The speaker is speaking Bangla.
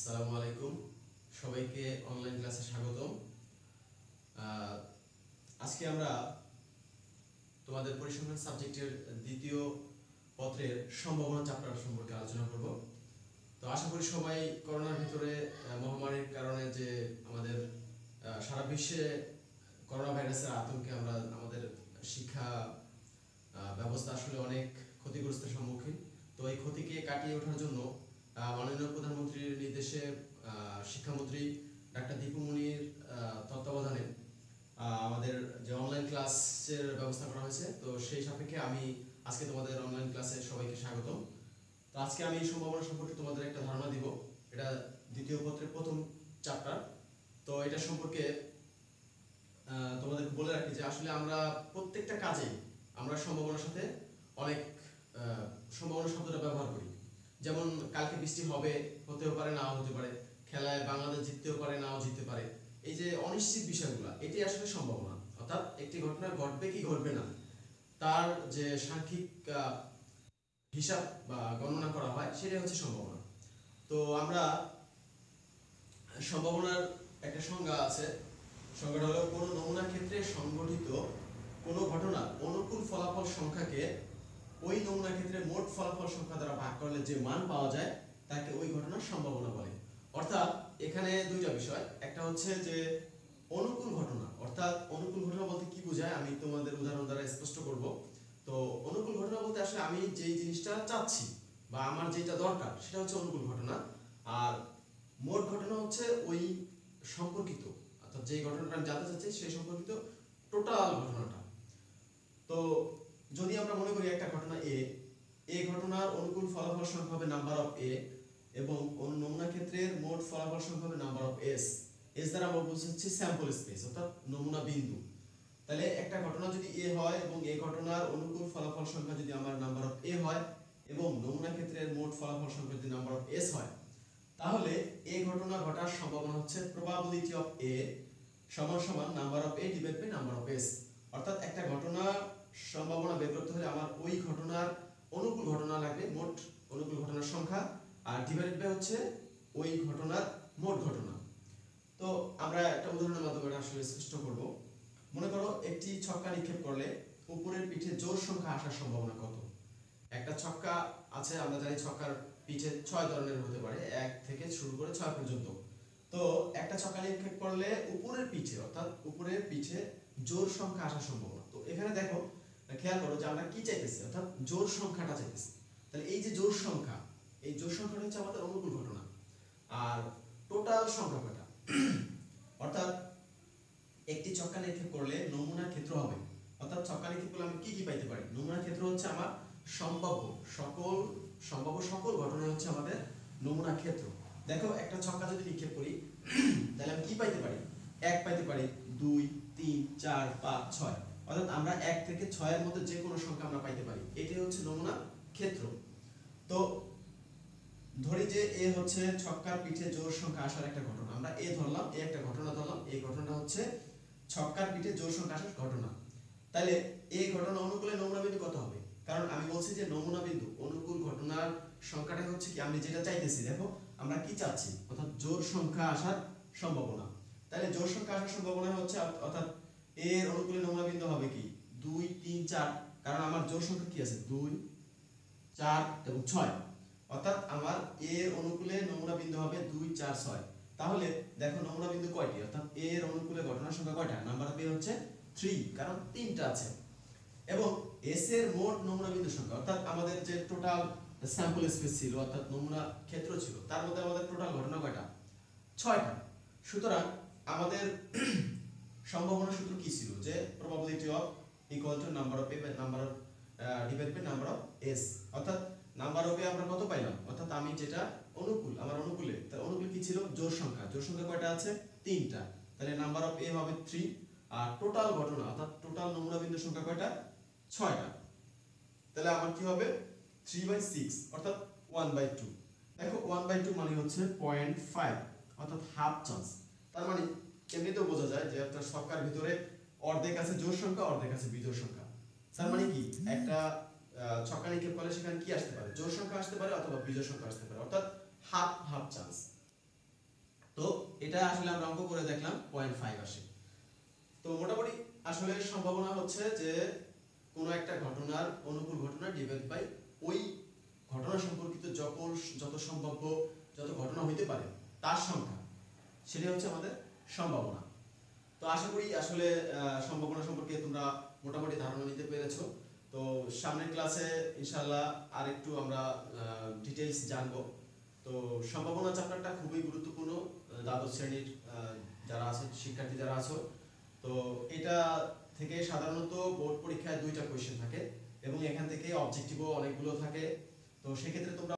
আসসালামু আলাইকুম, সবাইকে অনলাইন ক্লাসে স্বাগতম। আজকে আমরা তোমাদের পরিসংখ্যান সাবজেক্টের দ্বিতীয় পত্রের সম্ভাবনা চ্যাপ্টার সম্পর্কে আলোচনা করব। তো আশা করি সবাই করোনার ভিতরে মহামারীর কারণে যে আমাদের সারা বিশ্বে করোনা ভাইরাসের আতঙ্কে আমরা আমাদের শিক্ষা ব্যবস্থা আসলে অনেক ক্ষতিগ্রস্তের সম্মুখীন। তো এই ক্ষতিকে কাটিয়ে ওঠার জন্য মাননীয় প্রধানমন্ত্রীর নির্দেশে শিক্ষামন্ত্রী ডাক্তার দীপু মনির তত্ত্বাবধানে আমাদের যে অনলাইন ক্লাসের ব্যবস্থা করা হয়েছে। তো সেই সাপেক্ষে আমি আজকে তোমাদের অনলাইন ক্লাসে সবাইকে স্বাগতম। তো আজকে আমি সম্ভাবনা সম্পর্কে তোমাদের একটা ধারণা দিব। এটা দ্বিতীয় পত্রের প্রথম চ্যাপ্টার। তো এটা সম্পর্কে তোমাদের বলে রাখি যে আসলে আমরা প্রত্যেকটা কাজে আমরা সম্ভাবনার সাথে অনেক সম্ভাবনা শব্দটা ব্যবহার করি। যেমন কালকে বৃষ্টি হবে, হতেও পারে, নাও হতে পারে, খেলায় বাংলাদেশ জিততেও পারে, নাও জিততে পারে। এই যে অনিশ্চিত বিষয়গুলো, এটাই আসলে সম্ভাবনা। অর্থাৎ একটি ঘটনা ঘটবে কি ঘটবে না তার যে সাংখ্যিক হিসাব বা গণনা করা হয় সেটাই হচ্ছে সম্ভাবনা। তো আমরা সম্ভাবনার একটা সংজ্ঞা আছে। সংজ্ঞাটা হলো কোনো নমুনা ক্ষেত্রে সংঘটিত কোনো ঘটনার অনুকূল ফলাফল সংখ্যাকে ওই নমুনা ক্ষেত্রে মোট ফলাফল সংখ্যা দ্বারা ভাগ করলে যে মান পাওয়া যায় তাকে ওই ঘটনার সম্ভাবনা বলে। অর্থাৎ এখানে দুইটা বিষয়, একটা হচ্ছে যে অনুকূল ঘটনা। অর্থাৎ অনুকূল ঘটনা বলতে কি বোঝায় আমি তোমাদের উদাহরণ দ্বারা স্পষ্ট করব। তো অনুকূল ঘটনা বলতে আসলে আমি যেই জিনিসটা চাচ্ছি বা আমার যেটা দরকার সেটা হচ্ছে অনুকূল ঘটনা। আর মোট ঘটনা হচ্ছে ওই সম্পর্কিত, অর্থাৎ যেই ঘটনাটা আমি জানতে চাচ্ছি সেই সম্পর্কিত টোটাল ঘটনাটা। তো যদি আমরা মনে করি একটা ঘটনা এ ঘটনার অনুকূল ফলাফল সংখ্যা হবে নাম্বার অফ এ এবং নমুনা ক্ষেত্রের মোট ফলাফল সংখ্যা হবে নাম্বার অফ এস। এস দ্বারা আমরা বুঝাচ্ছি স্যাম্পল স্পেস অর্থাৎ নমুনা বিন্দু। তাহলে একটা ঘটনা যদি এ হয় এবং এই ঘটনার অনুকূল ফলাফল সংখ্যা যদি আমার নাম্বার অফ এ হয় এবং নমুনা ক্ষেত্রের মোট ফলাফল সংখ্যা যদি নাম্বার অফ এস হয়, তাহলে এই ঘটনা ঘটার সম্ভাবনা হচ্ছে প্রবাবিলিটি অফ এ সমান সমান number of A divide by number of S. অর্থাৎ একটা ঘটনা সম্ভাবনা বের করতে হলে আমার ওই ঘটনার অনুকূল ঘটনা লাগবে, মোট অনুকূল ঘটনার সংখ্যা, আর ডিভাইডেড বাই হচ্ছে ওই ঘটনার মোট ঘটনা। তো আমরা একটা উদাহরণের মাধ্যমে আসলে স্পষ্ট করব। মনে করো একটি ছক্কা নিক্ষেপ করলে উপরের পিঠে জোড় সংখ্যা আসার সম্ভাবনা কত? একটা ছক্কা আছে, আমরা জানি ছক্কার পিঠে 6 ধরনের হতে পারে, 1 থেকে শুরু করে 6 পর্যন্ত। তো একটা ছক্কা নিক্ষেপ করলে উপরের পিঠে অর্থাৎ উপরের পিঠে জোড় সংখ্যা আসার সম্ভাবনা। তো এখানে দেখো, খেয়াল করো যে আমরা কি চাইতেছি, অর্থাৎ জোড় সংখ্যাটা চাইতেছি। তাহলে এই যে জোড় সংখ্যা, এই জোড় সংখ্যাটা হচ্ছে আমাদের অনুকূল ঘটনা। আর টোটাল সংখ্যা কয়টা, অর্থাৎ একটি ছক্কা নিক্ষেপ করলে নমুনা ক্ষেত্র হবে, অর্থাৎ ছক্কা নিক্ষেপ করলে আমি কি কি পাইতে পারি। নমুনা ক্ষেত্র হচ্ছে আমার সম্ভাব্য সকল ঘটনা হচ্ছে আমাদের নমুনা ক্ষেত্র। দেখো একটা ছক্কা যদি নিক্ষেপ করি তাহলে আমি কি পাইতে পারি, 1 পাইতে পারি, 2, 3, 4, 5, 6, অর্থাৎ আমরা 1 থেকে 6 এর মধ্যে যে কোনো সংখ্যা আমরা পাইতে পারি। এটাই হচ্ছে নমুনা ক্ষেত্র। তো ধরি যে এ হচ্ছে ছক্কার পিঠে জোড় সংখ্যা আসার একটা ঘটনা, আমরা এ ধরলাম, এ একটা ঘটনা ধরলাম, এই ঘটনাটা হচ্ছে ছক্কার পিঠে জোড় সংখ্যা আসার ঘটনা। তাহলে এই ঘটনা অনুকূলে নমুনা বিন্দু কত হবে? কারণ আমি বলছি যে নমুনা বিন্দু অনুকূল ঘটনার সংখ্যাটা হচ্ছে কি আমি যেটা চাইতেছি। দেখো আমরা কি চাচ্ছি, অর্থাৎ জোড় সংখ্যা আসার সম্ভাবনা। তাহলে জোড় সংখ্যা আসার সম্ভাবনা হচ্ছে অর্থাৎ এর অনুকূলে নমুনা বিন্দু হবে কি 2, 3, 4, কারণ আমার জোড় সংখ্যা কি আছে 2, 4 এবং 6, অর্থাৎ আমার এর অনুকূলে নমুনা বিন্দু হবে 2, 4, 6। তাহলে দেখো নমুনা বিন্দু কয়টি, অর্থাৎ এর অনুকূলে ঘটনার সংখ্যা কয়টা, নাম্বার অফ এ হচ্ছে 3, কারণ 3টা আছে। এবং এস এর মোট নমুনা বিন্দু সংখ্যা, অর্থাৎ আমাদের যে টোটাল স্যাম্পল স্পেস ছিল অর্থাৎ নমুনা ক্ষেত্র ছিল, তার মধ্যে আমাদের টোটাল ঘটনা কয়টা, 6টা। সুতরাং আমাদের সম্ভাবনা সূত্র কি ছিল, যে probability of equal to number of A by number of divide by number of S. অর্থাৎ নাম্বার অফ এ আমরা কত পাইলাম, অর্থাৎ আমি যেটা অনুকূল, আমার অনুকূলে, তার অনুকূল কি ছিল, জোড় সংখ্যা। জোড় সংখ্যা কয়টা আছে, 3টা। তাহলে নাম্বার অফ এ হবে 3, আর টোটাল ঘটনা অর্থাৎ টোটাল নমুনা বিন্দু সংখ্যা কয়টা, 6টা। তাহলে আমার কি হবে 3/6 অর্থাৎ 1/2। দেখো 1/2 মানে হচ্ছে 0.5 অর্থাৎ হাফ চান্স। তার মানে এমনিতেও বোঝা যায় যে একটা ছক্কার ভিতরে অর্ধেক আছে জোড় সংখ্যা, অর্ধেক আছে বিজোড় সংখ্যা। তার মানে কি একটা ছক্কা নিক্ষেপ করলে সেখানে কি আসতে পারে, জোড় সংখ্যা আসতে পারে অথবা বিজোড় সংখ্যা আসতে পারে, অর্থাৎ হাফ হাফ চান্স। এটা আসলে আমরা অঙ্ক করে দেখলাম 0.5 আসে। তো মোটামুটি আসলে সম্ভাবনা হচ্ছে যে কোনো একটা ঘটনার অনুকূল ঘটনা ডিভাইড বাই ওই ঘটনা সম্পর্কিত যত সম্ভাব্য যত ঘটনা হইতে পারে তার সংখ্যা, সেটাই হচ্ছে আমাদের সম্ভাবনা। তো আশা করি আসলে সম্ভাবনা সম্পর্কে তোমরা মোটামুটি ধারণা নিতে পেরেছো। তো সামনের ক্লাসে ইনশাআল্লাহ আরেকটু আমরা ডিটেইলস জানবো। তো সম্ভাবনা চ্যাপ্টারটা খুবই গুরুত্বপূর্ণ দ্বাদশ শ্রেণীর যারা আছে শিক্ষার্থী যারা আছো। তো এটা থেকে সাধারণত বোর্ড পরীক্ষায় 2টা কোয়েশ্চেন থাকে এবং এখান থেকে অবজেক্টিভও অনেকগুলো থাকে। তো সেক্ষেত্রে তোমরা